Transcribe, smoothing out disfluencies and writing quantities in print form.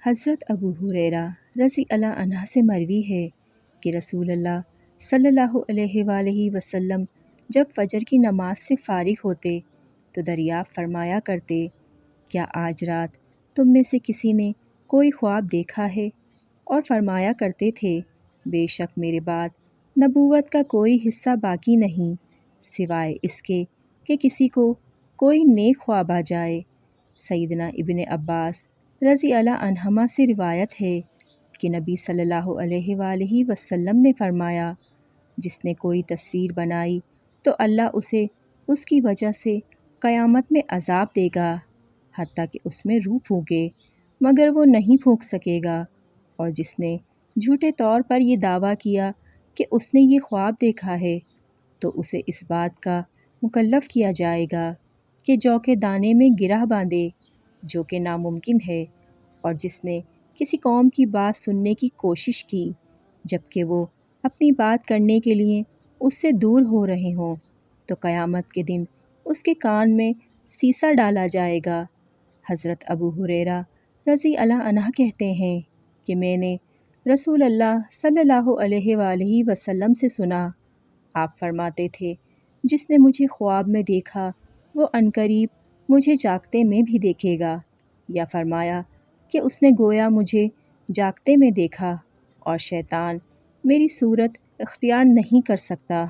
حضرت ابو ہریرہ رضی اللہ عنہ سے مروی ہے کہ رسول اللہ صلی اللہ علیہ وآلہ وسلم جب فجر کی نماز سے فارغ ہوتے تو دریافت فرمایا کرتے، کیا آج رات تم میں سے کسی نے کوئی خواب دیکھا ہے؟ اور فرمایا کرتے تھے، بے شک میرے بعد نبوت کا کوئی حصہ باقی نہیں سوائے اس کے کہ کسی کو کوئی نیک خواب آ جائے۔ سیدنا ابن عباس رضی اللہ عنہما سے روایت ہے کہ نبی صلی اللہ علیہ وآلہ وسلم نے فرمایا، جس نے کوئی تصویر بنائی تو اللہ اسے اس کی وجہ سے قیامت میں عذاب دے گا، حتیٰ کہ اس میں روح پھونکے مگر وہ نہیں پھونک سکے گا، اور جس نے جھوٹے طور پر یہ دعویٰ کیا کہ اس نے یہ خواب دیکھا ہے تو اسے اس بات کا مکلف کیا جائے گا کہ جو کے دانے میں گرہ باندھے، جو کہ ناممکن ہے، اور جس نے کسی قوم کی بات سننے کی کوشش کی جبکہ وہ اپنی بات کرنے کے لیے اس سے دور ہو رہے ہوں تو قیامت کے دن اس کے کان میں سیسا ڈالا جائے گا۔ حضرت ابو ہریرہ رضی اللہ عنہ کہتے ہیں کہ میں نے رسول اللہ صلی اللہ علیہ وآلہ وسلم سے سنا، آپ فرماتے تھے، جس نے مجھے خواب میں دیکھا وہ عنقریب مجھے جاگتے میں بھی دیکھے گا، یا فرمایا کہ اس نے گویا مجھے جاگتے میں دیکھا، اور شیطان میری صورت اختیار نہیں کر سکتا۔